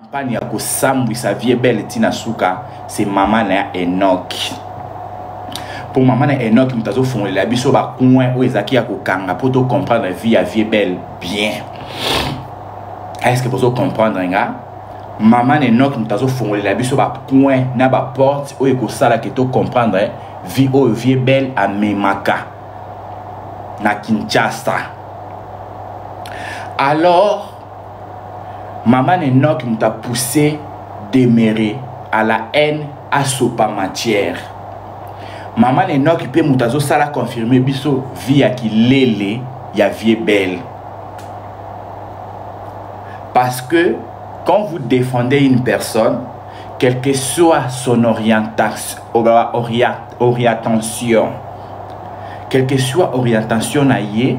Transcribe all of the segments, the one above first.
campagne ya kosambwisa vie belle tina suka c'est maman na Enoch. Pour maman na Enoch mutazo fongolela biso ba coin o ezaki ya kokanga pour to comprendre vie ya vie belle bien. Est-ce que vous comprendre nga? Maman na Enoch mutazo fongolela biso ba coin na ba porte o ekosala ke to comprendre vie o vie belle a Memaka na Kinshasa. Alors maman Enoch m'a poussé demeurer à la haine à sopa matière. Maman Enoch peut mutazo sala confirmer biso vie à qui lele ya vie belle. Parce que quand vous défendez une personne, quelle que soit son orientation, quelle que soit orientation naie,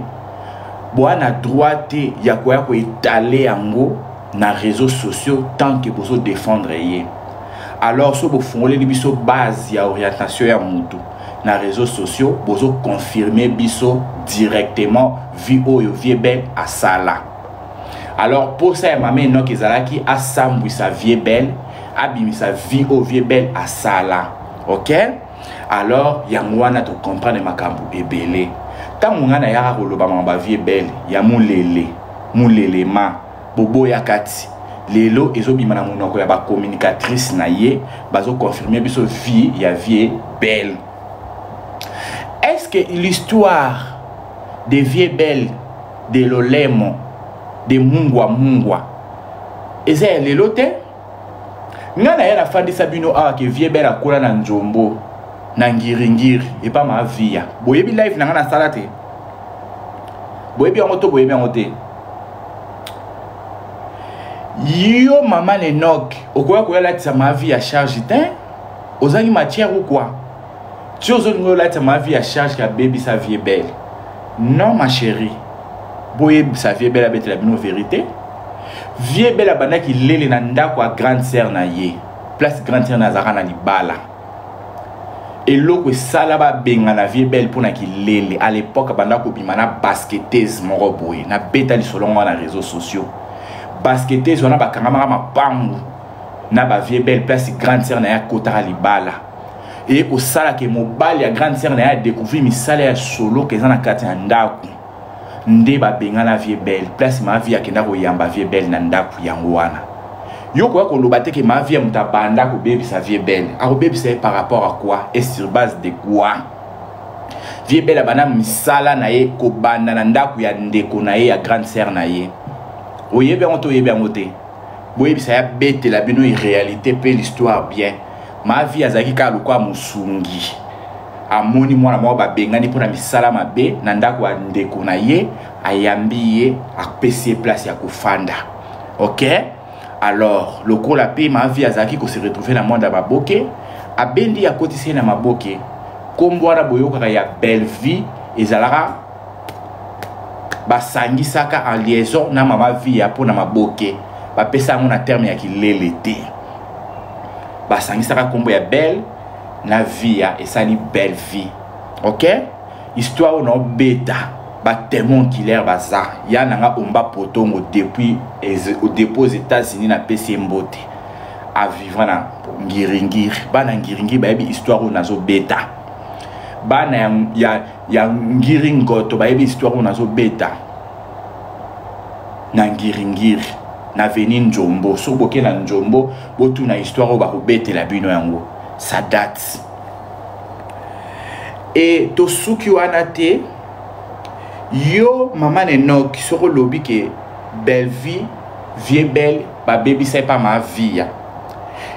boana droite ya quoi ko étaler ango na réseaux sociaux tant que vous défendre yé. Alors si vous fondez biso base ya orientation ya mutu na réseaux sociaux, vous confirmer biso directement vie o yo vie belle à sala. Alors pour ça maman Enoch ezalaki a sambwi sa vie belle, abimi sa vie o vie belle à sala. OK? Alors yangwana to comprendre makambu ebele. Tant ngana ya koloba mamba vie belle ya mulele ma bobo ya kati lelo ezobima na munoko ya ba communicatrice na ye bazo confirmer biso vie ya vie belle. Est-ce que l'histoire de vie belle de Lolemo de mungwa eza lelo te ngana ya na fandi sabino awa ke vie belle akola na njombo na ngiringiri et pas ma vie boyebi live na ngana sala te boyebi yango to boyebi yango te. Yo maman Enoch okoya koya latisa ma vie à charge te ozangi matière ou quoi tu oses nous latisa ma vie à charge ka baby sa vie belle. Non ma chérie boyebi sa vie belle abete la bino vérité vie belle abanda ki lele na ndako a grande sœur na ye place grande sœur na zara na libala et loko sala ba benga na vie belle pour na ki lele à l'époque banda ko bimana basketteuse moko boye na beta li solongo na réseaux sociaux basketteuse wana bakangama mapangu na ba vie belle place grande sœur na ya kota libala et ko sala ke mobali ya grande sœur na ya découvrir misala ya solo ke zana kati ya ndako nde ba benga na vie belle place ma vie akenda ko yamba vie belle na ndako yango wana yo ko loba te ke ma vie mutabanda ko bebi sa vie belle a ko bebi c'est par rapport à quoi et sur base de quoi vie belle bana misala na ye ko banda na ndako ya ndeko na ye ya grande sœur na ye oyebe on to yebe ngote boyebi sa ya bete la bino réalité pe l'histoire bien ma vie azaki ka lokwa musungi amoni mwana mwa ba bengani pona misala mabe na ndako ya ndeko na ye ayambi ye apesi place ya kufanda. OK? Alors lokola pe ma vie azaki ko se retrouver na monde ba boke abendi ya kotisi na maboke kombwana boyoka ya belle vie ezalaka basangisaka en liaison na mama vie ya pona maboke bapesa ngo na terme ya kilele te basangisaka kombo ya belle na vie ya esali belle vie. OK? Histoire on beta ba témoin killer baza ya nanga omba potongo depuis au dépôt aux États-Unis na PC Mbote a vivre na ngiringiri bana ngiringiri ba yebi histoire on azo beta bana ya ngiringoto ba yebi histoire on azo beta na ngiringiri na veni njombo so boke na njombo botu na histoire ba ko betela bino yango ça date et to suki wana te yo maman Enoch soko lobi ke belle vie vie belle ba baby c'est pas ma vie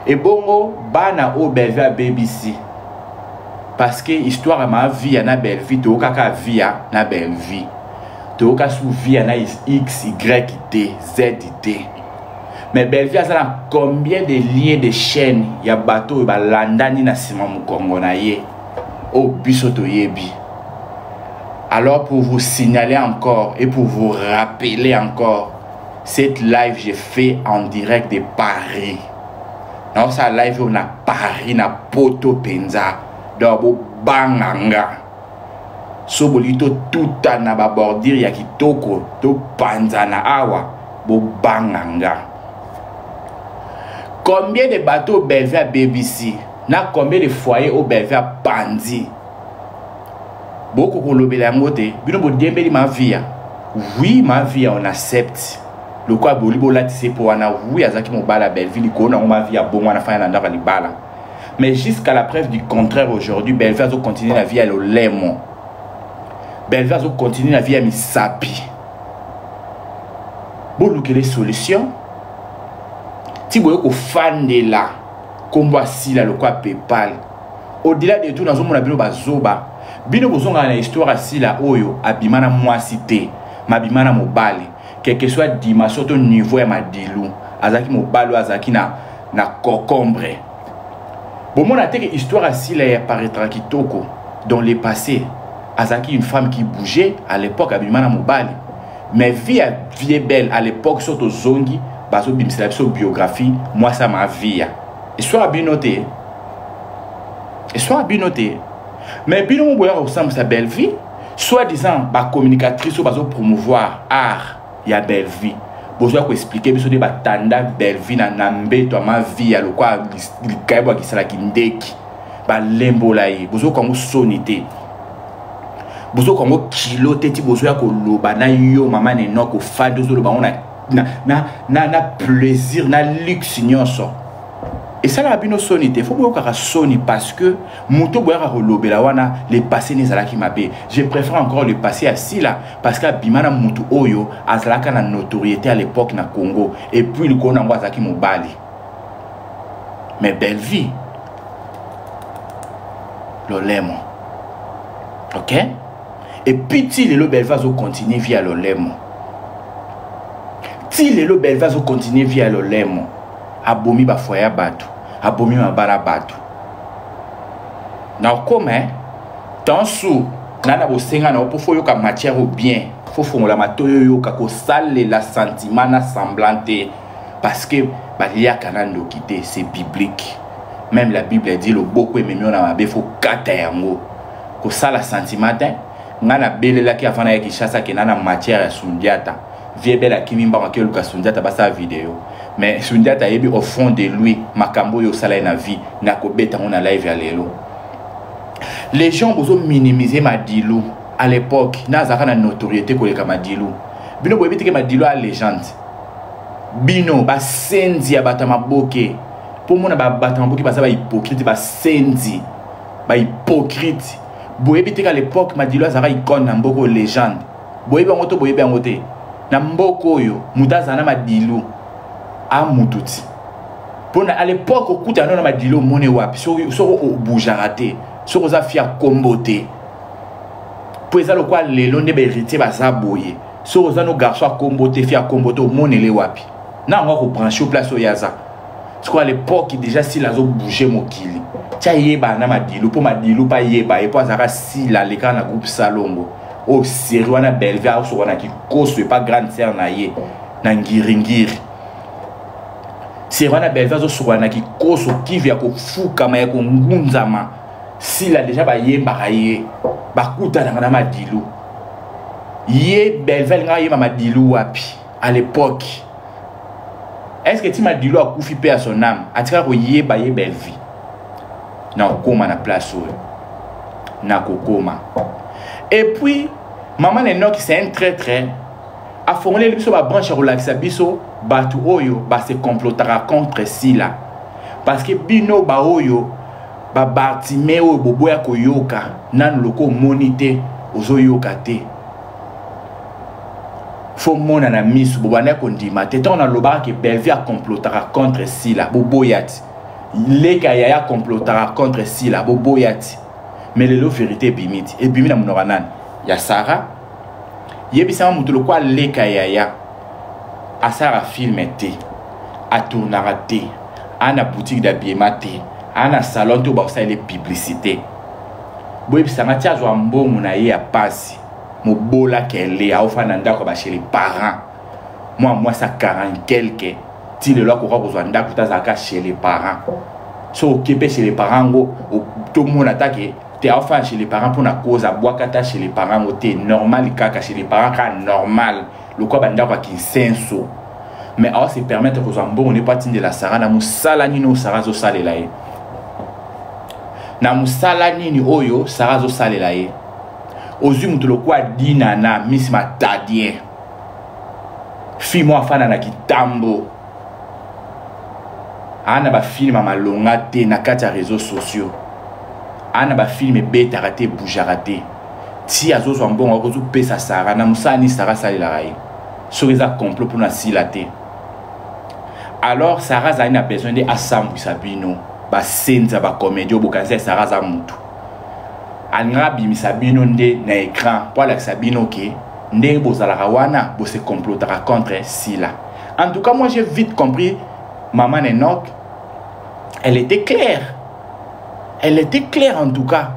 et bongo bana o belle vie baby si parce que histoire ma vie na belle vie to kaka vie na belle vie to ka sou vie na x y t z t mais belle vie ça combien de liens de chaînes ya bateau ba landani na sima mukongo na ye o biso to yebi. Alors pour vous signaler encore et pour vous rappeler encore, cette live j'ai fait en direct de Paris. Dans sa live on a Paris na poto penza do banganga. So bolito tuta na ba bordir ya kitoko to panza na awa bo banganga. Combien de bateaux Belleville à BBC? Na combien de foyers au Belleville à Pandi? Beaucoup de gens qui ma vie. Oui, ma vie, on accepte. Le quoi, c'est pour oui, Azaki Mobala Belleville, ma vie, bon, on a fait un endroit à mais jusqu'à la preuve du contraire, aujourd'hui, Belleville va continuer la vie à l'Olémon. Belleville va continuer la vie à Misapi. Bon, quelle est la solution? Si vous voulez fan de là, comme voici là, le quoi PayPal. Au-delà de tout, dans un monde, bino bazoba. Bino bozonga na histoire assis là, oyo, abimana moi cité, mabimana mobali. Quel que soit dimension, ton niveau et ma dilou. Azaki mobalo, azaki na cocombre. Bon, mon attaque histoire assis là, apparaîtra kitoko. Dans le passé, azaki une femme qui bougeait à l'époque, abimana mobali. Mais vie est belle à l'époque, surtout zongi. Baso bimsela biso biographie, moi ça ma vie. Histoire bien notée. Histoire bien notée. Mais bien on voit ensemble sa belle vie, soit disant ba communicatrice ou baso promouvoir art, il y a belle vie. Besoin ko expliquer biso de batanda belle vie na nambe to ma vie à le quoi likaibo ki sala kindeki. Ba lembo la yi, besoin ko sonité. Besoin ko kilo teti besoin ko loba na yo mama ne no ko fado zo loba on na plaisir, na luxe nyonso. Et ça la bino sonité, faut que soni parce que moto boya relobela wana le passé ne zala ki mabe. Je préfère encore le passé assis là parce que bimana moto oyo azalaka na notoriété à l'époque na Congo et puis le kona ngwa zaki mobali. Mais belle vie. L'olemo. OK? Et puis ti le belle va continuer via l'olemo. Si les lots Belleville vont continuer via l'olemo, abomi ba foya batu, abomi ma bara batu. Na comme tant sous nana bo senga na po foyo ka matière ou bien, faut fongola matoyo yo ka ko sale la sentiment na semblante parce que ba liya kanando kité c'est biblique. Même la Bible dit le beaucoup ememi na mabe faut kata yango. Ko sala sentiment ngana belela ki afana ya kishasa ke nana matière ya sundiata. Vie belle qui mimba que Lucas Sundiata basa vidéo mais Sundiata yebi au fond de lui makambo yo sala na vie na ko beta on a live ya lelo. Les gens ont minimisé Madilu à l'époque na zaka na notoriété ko le Madilu bino boyebi te ke Madilu a légende bino ba senzi ya batama boke pour mona ba batama boke basa ba hypocrite ba senzi ba hypocrite boyebi te à l'époque Madilu azaka icône na mboko légende boyebi ngoto boyebi ngote na mboko yo mutazana Madilu a mututi pona à l'époque okuta na Madilu mone wapi so boujarate so oza fia kombote po eza lokwa lelo nde héritier baza boye so oza no garçon kombote fia kombote monele wapi na ngo ko brancher au place oyaza parce à l'époque déjà si la zo bouger mokili tia yeba na Madilu po Madilu pa yeba et po azaka si la leka na groupe Salongo. Oh, sérieux, on a Belleville, on a qui cause pas grande sœur na ye, na ngiringiri. Sérieux, on a Belleville, on a qui cause qui vient ko fuka ma ko ngunzama. Si la déjà ba ye mbaraye, ba kuta na Madilu. Ye Belleville nga ye Madilu wapi à l'époque. Est-ce que tu Madilu a koufi paix à son âme? A-t-il ko ye ba ye Belleville? Na koma na place où? Na kokoma. Et puis, maman Enoch c'est un traître. A formulé le biso ba branche relaxa biso batu oyo ba se complotera contre Sila. Parce que bino ba oyo ba Bartimeo boboya koyoka nan loko monité ozo yoka te. Faut mona na misu bobana kondima te ton na loba ke Belleville complotera contre Sila boboyati. Leka yaya complotera contre Sila boboyati. Mais le vérité bimiti et bimina munoranan ya Sarah yebisa mutulo kwa leka yaya a Sarah filme te a tournera te ana boutique d'habillement te ana salon to ba ça les publicité boyebisa matia zo mbongo na ye ya pasi mobola kele a ofana ndako ba chez les parents moi ça 40 quelque ti le loi ko ko ndako ta zaka chez les parents so occupé chez les parents go tout le monde attaque. Enfin chez les parents pour la cause à boire chez les parents c'est normal kaka chez les parents car normal le quoi banda kwa kinsenso mais alors se permettre que on n'est pas de la Sarah na musala nino Sarah zo salela ye na musala nini oyo Sarah zo salela ye ozu mutu lokwa dina na Miss Matadien fi mo afana na kitambo ana ba film malonga te na kati ya réseaux sociaux ana ba film beta raté boujarate ti azozo mbongo ko zu pesa Sarah na musani Sarah salela ye sur les complot pour na silate. Alors Sarah a besoin de assemble Sabino, ba senza ba comédie bokanse Sarah za mutu. Alnga bimi Sabino nde na écran pour la Sabino ke nde bozala wana bo se complotera contre Sila. En tout cas moi j'ai vite compris maman Enoch, elle était claire. Elle était claire en tout cas.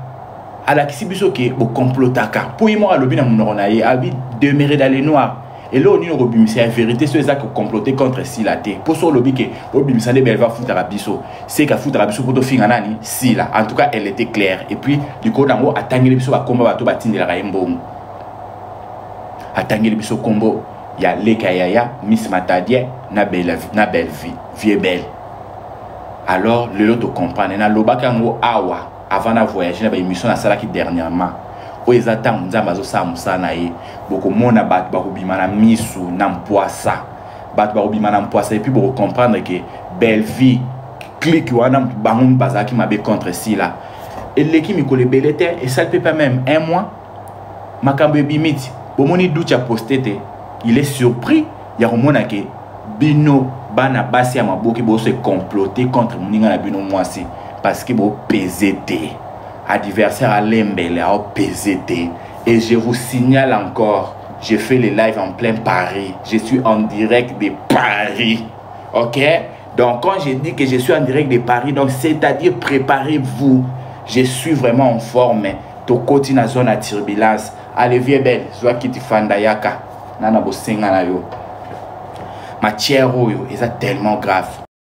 À la kibiso ke bo complotaka. Pour moi lobi na munona ye abi demeurer dans les noirs. Et là, on a une vérité sur les actes complotés contre Sila. Pour ce lobby que Obimisa de Belva fout à Bisso, c'est qu'à foutre à Bisso pour te faire un Sila. En tout cas, elle était claire. Et puis, du coup, dans le à Tanguy Bisso à combat bateau batin de la Raimbo. À Tanguy Bisso combo, il y a Lekayaya, Miss Matadien, na belle vie, vieux belle. Alors, le lot comprend. Na lobakango awa avant de voyager dans l'émission à Salaki dernièrement. Oezata nzamba zo sa musana ye boko mona bat ba kubimana misu na mpoasa bat ba kubimana mpoasa et puis boko comprendre que belle vie clique wana bangun bazaki mabe contre Sila et l'équipe mikole belete et ça peut pas même un mois makambo bimiti bomoni ducha postete il est surpris ya komona ke bino bana basi ya maboki bo se comploter contre muninga na bino mwasi parce que bo PZT adversaire à l'embele à PZT. Et je vous signale encore, je fais les lives en plein Paris. Je suis en direct de Paris. Ok? Donc quand je dis que je suis en direct de Paris, donc c'est-à-dire préparez-vous. Je suis vraiment en forme. To koti na zone à turbulence. Allez, viens belle. Zwa kiti fandayaka. Nana bosenga na yo. Ma chère oyo, c'est tellement grave.